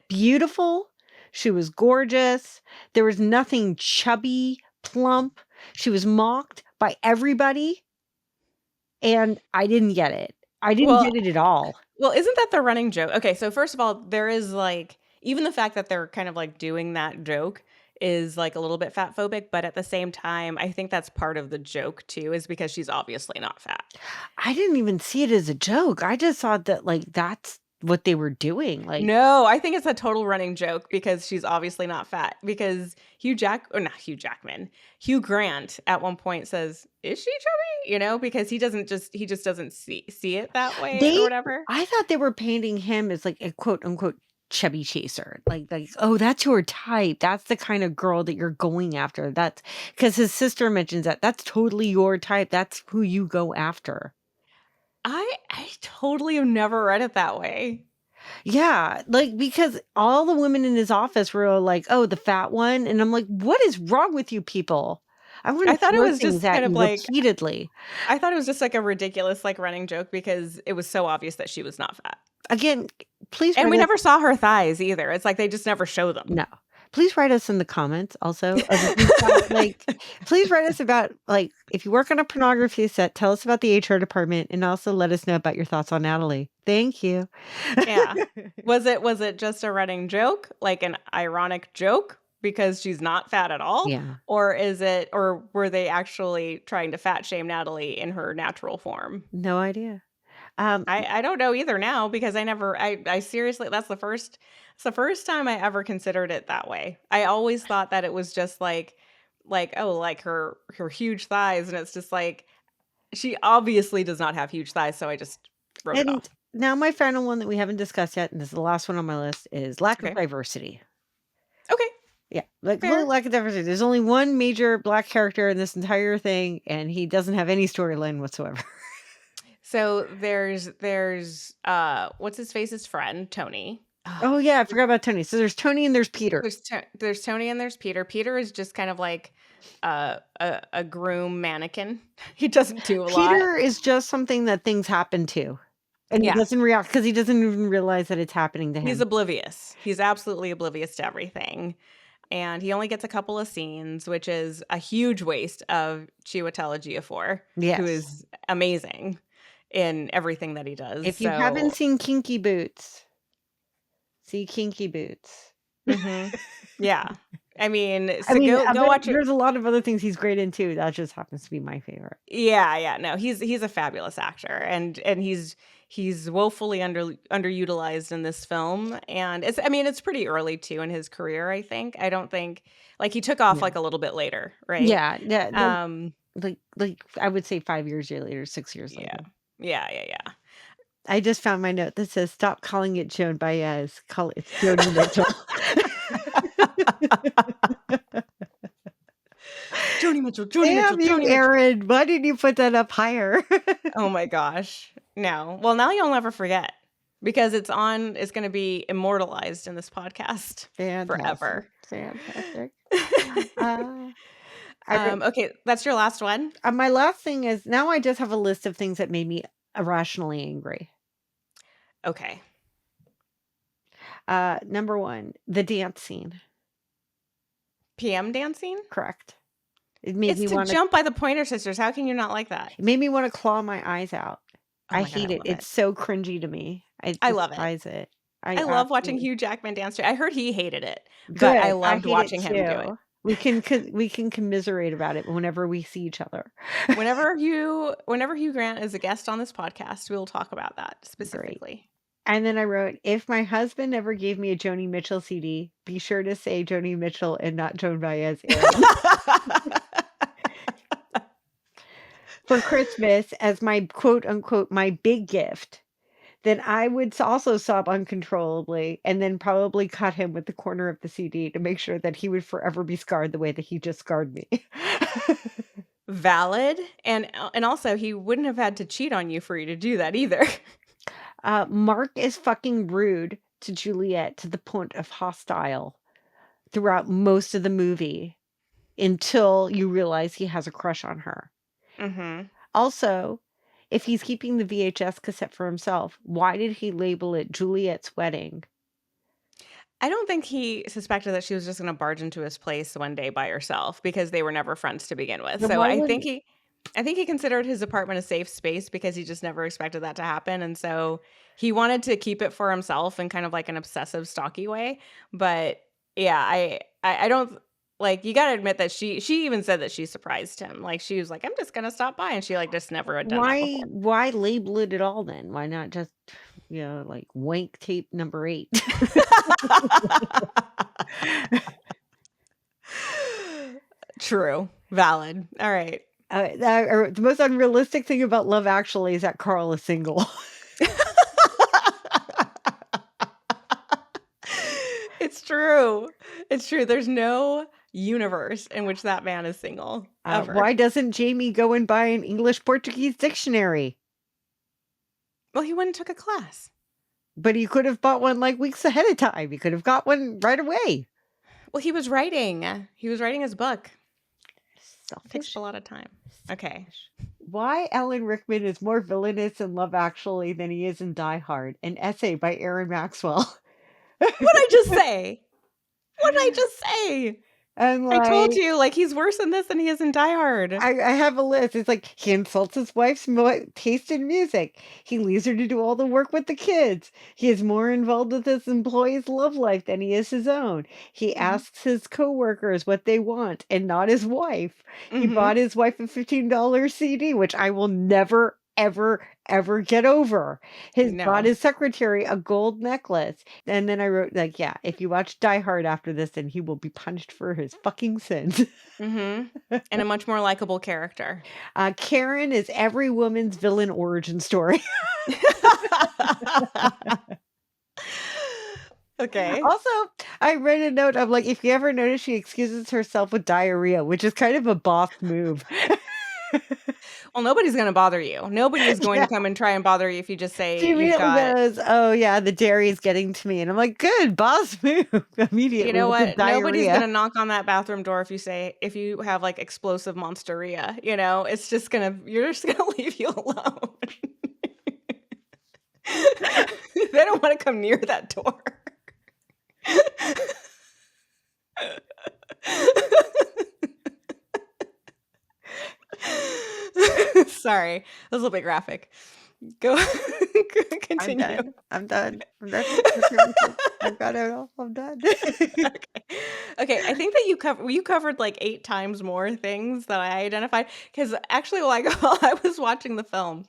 beautiful. She was gorgeous. There was nothing chubby, plump. She was mocked by everybody. And I didn't get it. I didn't Well, get it at all. Well, isn't that the running joke? Okay, so first of all, there is like even the fact that they're kind of like doing that joke is like a little bit fat phobic, but at the same time, I think that's part of the joke too, is because she's obviously not fat. I didn't even see it as a joke. I just thought that like that's what they were doing. Like, No, I think it's a total running joke because she's obviously not fat. Because Hugh Grant at one point says, "Is she chubby?" Because he just doesn't see it that way or they whatever. I thought they were painting him as like a quote unquote chubby chaser. Like, oh, that's your type. That's the kind of girl that you're going after. That's because his sister mentions that. That's totally your type. That's who you go after. I totally have never read it that way. Yeah, like because all the women in his office were like, "Oh, the fat one," and I'm like, "What is wrong with you people? I want I to thought it throw was things just at kind of you like repeatedly." I thought it was just like a ridiculous like running joke because it was so obvious that she was not fat. Again, please And write we us. never saw her thighs either. It's like they just never show them. No, please write us in the comments. Also, of if you've got, like, please write us about like if you work on a pornography set. Tell us about the HR department, and also let us know about your thoughts on Natalie. Thank you. Yeah. Was it just a running joke, like an ironic joke because she's not fat at all? Yeah. Or were they actually trying to fat shame Natalie in her natural form? No idea. Um, I don't know either now because I seriously it's the first time I ever considered it that way. I always thought that it was just like oh like her huge thighs and it's just like she obviously does not have huge thighs, so I just wrote it and off. now my final one that we haven't discussed yet, and this is the last one on my list, is lack of Okay. diversity. Okay. Yeah, like complete Fair. lack of diversity. There's only one major black character in this entire thing, and he doesn't have any storyline whatsoever. So there's what's his face's friend, Tony. Oh yeah, I forgot about Tony. So there's Tony and there's Peter. There's Tony and there's Peter. Peter is just kind of like a groom mannequin. He doesn't do a lot. Peter is just something that things happen to, and he Yeah. doesn't react because he doesn't even realize that it's happening to him. He's oblivious. He's absolutely oblivious to everything. And he only gets a couple of scenes, which is a huge waste of Chiwetel Ejiafor, who Yes. is amazing in everything that he does. If you haven't seen Kinky Boots, see Kinky Boots. Mhm. Yeah. I mean, I so mean, go but watch it. there's a lot of other things he's great in too. That just happens to be my favorite. Yeah. No, he's a fabulous actor, and he's woefully underutilized in this film. And it's pretty early too in his career. I think I don't think like he took off Yeah. like a little bit later, right? Yeah, yeah. Um. Like I would say 5 years later, 6 years Yeah. later. Yeah. I just found my note that says, "Stop calling it Joan Baez. Call it Joni Mitchell." Joni Mitchell. Damn you, Aaron. Why didn't you put that up higher? Oh my gosh. No. Well, now you'll never forget because it's going to be immortalized in this podcast forever. Fantastic. Okay, that's your last one. My last thing is now I just have a list of things that made me irrationally angry. Okay. Number 1, the dance scene. PM dancing? Correct. It made It's me to want to jump by the Pointer Sisters. How can you not like that? It made me want to claw my eyes out. Oh I my God, hate I it. love It's it. so cringy to me. I I love it. despise it. I love watching absolutely- Hugh Jackman dance too. I heard he hated it, but Good. I loved hate it watching him do it. too. We can commiserate about it whenever we see each other. Whenever Hugh Grant is a guest on this podcast, we will talk about that specifically. And then I wrote, if my husband ever gave me a Joni Mitchell CD, be sure to say Joni Mitchell and not Joan Baez. For Christmas, as my quote unquote my big gift, then I would also sob uncontrollably and then probably cut him with the corner of the CD to make sure that he would forever be scarred the way that he just scarred me. Valid, and also he wouldn't have had to cheat on you for you to do that either. Mark is fucking rude to Juliet to the point of hostile. throughout most of the movie until you realize he has a crush on her. Mm-hmm. Also, if he's keeping the VHS cassette for himself, why did he label it Juliet's Wedding? I don't think he suspected that she was just going to barge into his place one day by herself because they were never friends to begin with. Then So why would I think he considered his apartment a safe space because he just never expected that to happen, and so he wanted to keep it for himself in kind of like an obsessive, stalky way. But yeah, I don't like. You got to admit that she even said that she surprised him. Like she was like, "I'm just gonna stop by," and she like just never had done that before. why label it at all then? Why not just like wank tape number 8? True, valid. All right. The most unrealistic thing about Love Actually is that Carl is single. It's true. It's true. There's no universe in which that man is single ever. Why doesn't Jamie go and buy an English Portuguese dictionary? Well, he went and took a class. But he could have bought one like weeks ahead of time. He could have got one right away. Well, he was writing. He was writing his book. It takes Selfish. a lot of time. Okay. Why Alan Rickman is more villainous in Love Actually than he is in Die Hard? An essay by Aaron Maxwell. What'd I just say? What did I just say? And I told like, you, like, he's worse in this than he is in Die Hard. I have a list. It's like he insults his wife's taste in music. He leaves her to do all the work with the kids. He is more involved with his employees' love life than he is his own. He asks his coworkers what they want and not his wife. He Mhm. bought his wife a $15 CD, which I will never, ever, ever get over. Bought No. his secretary a gold necklace. And then I wrote, like, yeah, if you watch Die Hard after this, then he will be punished for his fucking sins. And a much more likable character. Karen is every woman's villain origin story. Okay. Also, I read a note of like, if you ever notice, she excuses herself with diarrhea, which is kind of a boss move. Well, nobody's going to bother you. Nobody is going to come and try and bother you if you just say She you've immediately got. goes, "Oh yeah, the dairy is getting to me," and I'm like, "Good boss move!" Immediately, You know with the what? Nobody's diarrhea. gonna knock on that bathroom door if you have like explosive monsteria. You know, it's just gonna you're just gonna leave you alone. They don't want to come near that door. Sorry, that was a little bit graphic. Go continue. I'm done. I've got it all. I'm done. Okay, I think that you covered like 8 times more things that I identified because actually, while I was watching the film,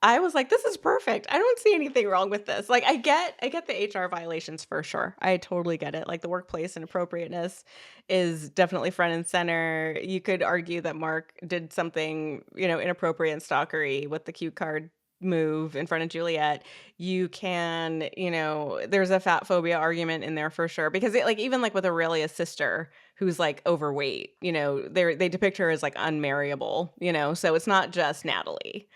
I was like, "This is perfect. I don't see anything wrong with this." Like, I get the HR violations for sure. I totally get it. Like the workplace inappropriateness is definitely front and center. You could argue that Mark did something, inappropriate and stalkery with the cue card move in front of Juliet. You can, there's a fat phobia argument in there for sure because like even like with Aurelia's sister who's like overweight, they depict her as like unmarriable, so it's not just Natalie.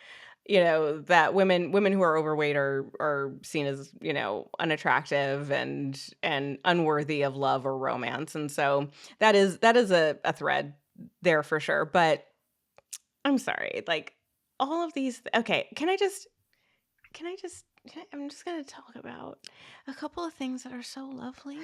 That women who are overweight are seen as, unattractive and unworthy of love or romance. And so that is a thread there for sure. But I'm sorry, like all of these okay, I'm just gonna talk about a couple of things that are so lovely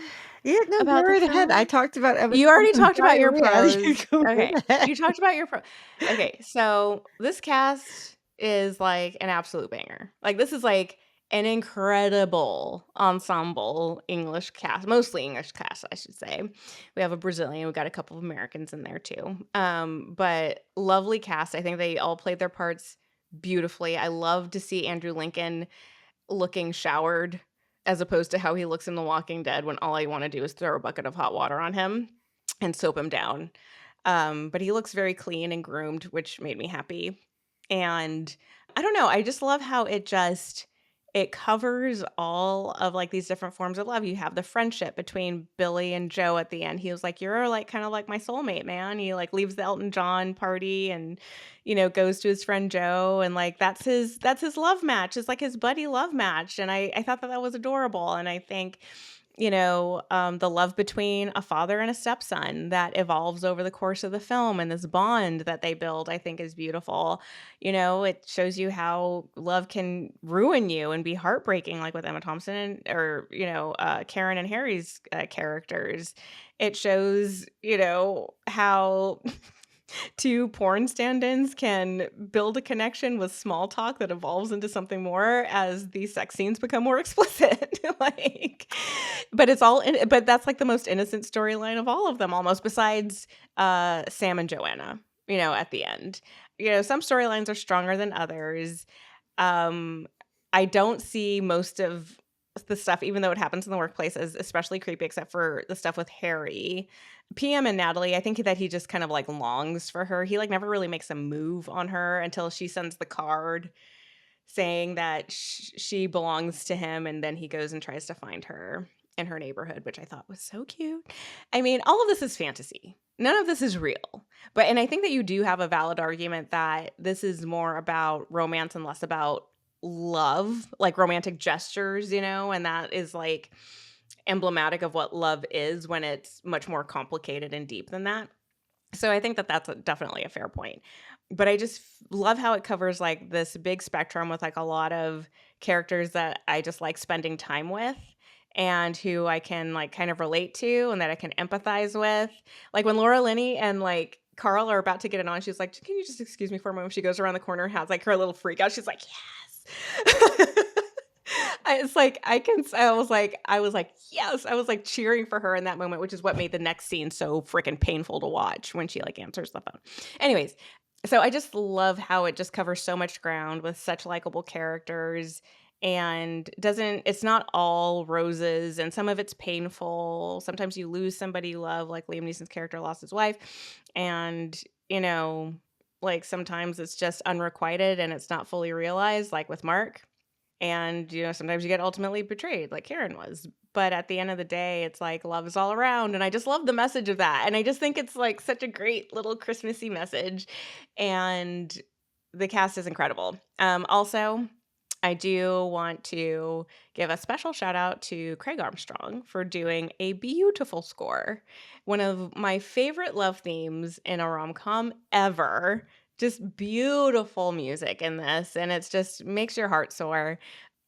Yeah, no, go about the right ahead. I film. talked about You already talked about your diarrhea. You pros. go right Okay. ahead. You talked about your pro. Okay, so this cast is like an absolute banger. Like this is like an incredible ensemble English cast, mostly English cast, I should say. We have a Brazilian, we got a couple of Americans in there too. But lovely cast. I think they all played their parts beautifully. I love to see Andrew Lincoln looking showered as opposed to how he looks in The Walking Dead when all I want to do is throw a bucket of hot water on him and soap him down. But he looks very clean and groomed, which made me happy. And I don't know, I just love how it covers all of like these different forms of love. You have the friendship between Billy and Joe at the end. He was like, "You're like kind of like my soulmate, man." He like leaves the Elton John party and goes to his friend Joe, and like that's his love match. It's like his buddy love match. And I thought that was adorable. And I think the love between a father and a stepson that evolves over the course of the film, and this bond that they build, I think, is beautiful. It shows you how love can ruin you and be heartbreaking, like with Emma Thompson or Karen and Harry's characters. It shows how two porn stand-ins can build a connection with small talk that evolves into something more as the sex scenes become more explicit. But that's like the most innocent storyline of all of them, almost, besides Sam and Joanna, at the end. Some storylines are stronger than others. I don't see most of the stuff, even though it happens in the workplace, as especially creepy, except for the stuff with Harry. PM and Natalie, I think that he just kind of like longs for her. He like never really makes a move on her until she sends the card saying that she belongs to him, and then he goes and tries to find her in her neighborhood, which I thought was so cute. I mean, all of this is fantasy. None of this is real. And I think that you do have a valid argument that this is more about romance and less about love, like romantic gestures, and that is like emblematic of what love is when it's much more complicated and deep than that. So I think that that's definitely a fair point. But I just love how it covers like this big spectrum with like a lot of characters that I just like spending time with and who I can like kind of relate to and that I can empathize with. Like when Laura Linney and like Carl are about to get it on, she's like, "Can you just excuse me for a moment?" She goes around the corner and has like her little freak out. She's like, "Yes." It's like I was like yes, I was like cheering for her in that moment, which is what made the next scene so freaking painful to watch when she like answers the phone. Anyways, so I just love how it just covers so much ground with such likable characters, and it's not all roses, and some of it's painful. Sometimes you lose somebody you love, like Liam Neeson's character lost his wife, and like sometimes it's just unrequited and it's not fully realized, like with Mark. And, sometimes you get ultimately betrayed, like Karen was. But at the end of the day, it's like love is all around. And I just love the message of that. And I just think it's like such a great little Christmassy message. And the cast is incredible. Also, I do want to give a special shout out to Craig Armstrong for doing a beautiful score. One of my favorite love themes in a rom-com ever. Just beautiful music in this, and it's just makes your heart soar.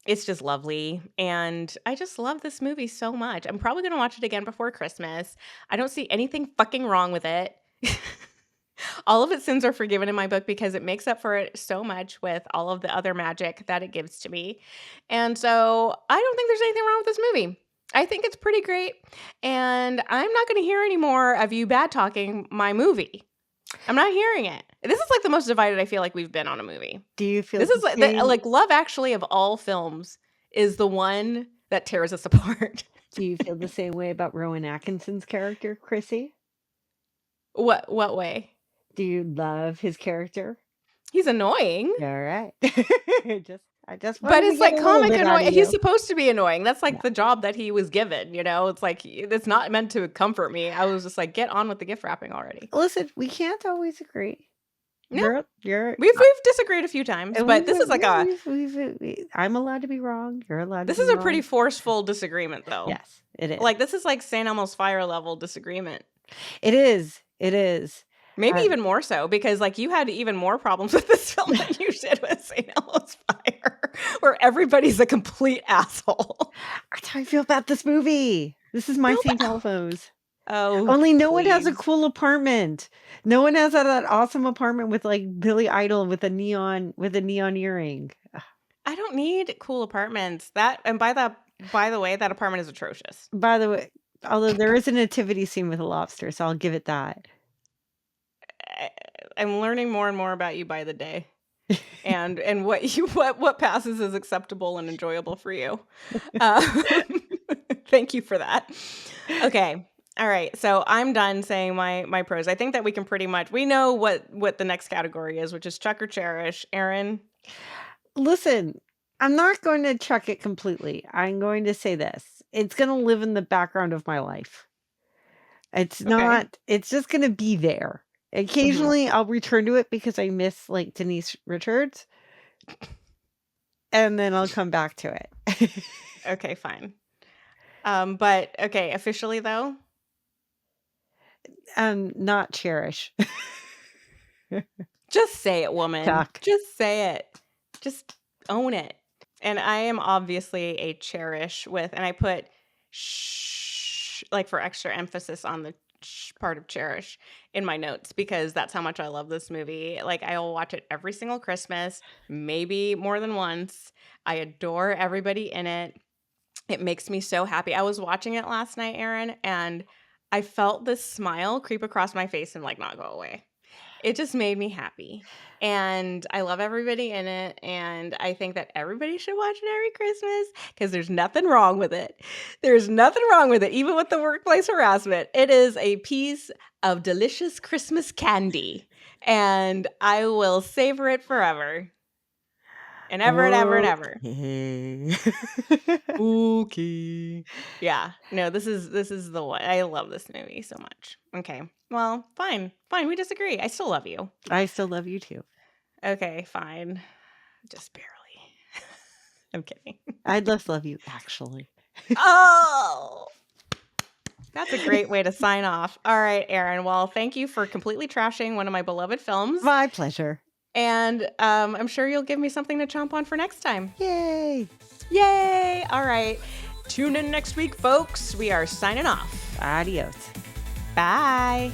It's just lovely, and I just love this movie so much. I'm probably gonna watch it again before Christmas. I don't see anything fucking wrong with it. All of its sins are forgiven in my book because it makes up for it so much with all of the other magic that it gives to me. And so I don't think there's anything wrong with this movie. I think it's pretty great, and I'm not gonna hear any more of you bad talking my movie. I'm not hearing it. This is like the most divided I feel like we've been on a movie. Do you feel This is like Love Actually of all films is the one that tears us apart. do you feel the same way about Rowan Atkinson's character, Chrissy? What way? Do you love his character? He's annoying, All right. I just but wanted to it's get like a little comic bit out annoying. of He's you. supposed to be annoying. That's like Yeah. the job that he was given, It's like it's not meant to comfort me. I was just like, get on with the gift wrapping already. Listen, we can't always agree. No. You're We've disagreed a few times, but this is like I'm allowed to be wrong. You're allowed to this be is a wrong. pretty forceful disagreement though. Yes, it is. Like this is like St. Elmo's Fire level disagreement. It is. It is. Maybe even more so, because like you had even more problems with this film than you did with St. Elmo's Fire, where everybody's a complete asshole. That's how I feel about this movie. This is my St. Elmo's. Oh, Only no one has a please. cool apartment. No one has that awesome apartment with like Billy Idol with a neon earring. I don't need cool apartments. And by the way, that apartment is atrocious. By the way, although there is a nativity scene with a lobster, so I'll give it that. I'm learning more and more about you by the day, and what passes as acceptable and enjoyable for you. Thank you for that. Okay. All right. So I'm done saying my pros. I think that we can we know what the next category is, which is chuck or cherish. Aaron? Listen, I'm not going to chuck it completely. I'm going to say this. It's going to live in the background of my life. It's not, it's just going to be there. Occasionally I'll return to it because I miss like Denise Richards. And then I'll come back to it. Okay, fine. But okay, officially though, Not cherish. just say it, woman. Chuck. Just say it. Just own it. And I am obviously a cherish with, and I put like for extra emphasis on the part of cherish in my notes because that's how much I love this movie. Like I will watch it every single Christmas, maybe more than once. I adore everybody in it. It makes me so happy. I was watching it last night, Erin, and I felt this smile creep across my face and like not go away. It just made me happy. And I love everybody in it. And I think that everybody should watch it every Christmas because there's nothing wrong with it. There's nothing wrong with it, even with the workplace harassment. It is a piece of delicious Christmas candy. And I will savor it forever. And ever and ever and ever. Okay. Yeah. No, this is the one. I love this movie so much. Okay. Well, fine. Fine. We disagree. I still love you. I still love you too. Okay, fine. Just barely. I'm kidding. I just love you, actually. Oh, that's a great way to sign off. All right, Erin. Well, thank you for completely trashing one of my beloved films. My pleasure. And I'm sure you'll give me something to chomp on for next time. Yay. Yay. All right. Tune in next week, folks. We are signing off. Adios. Bye.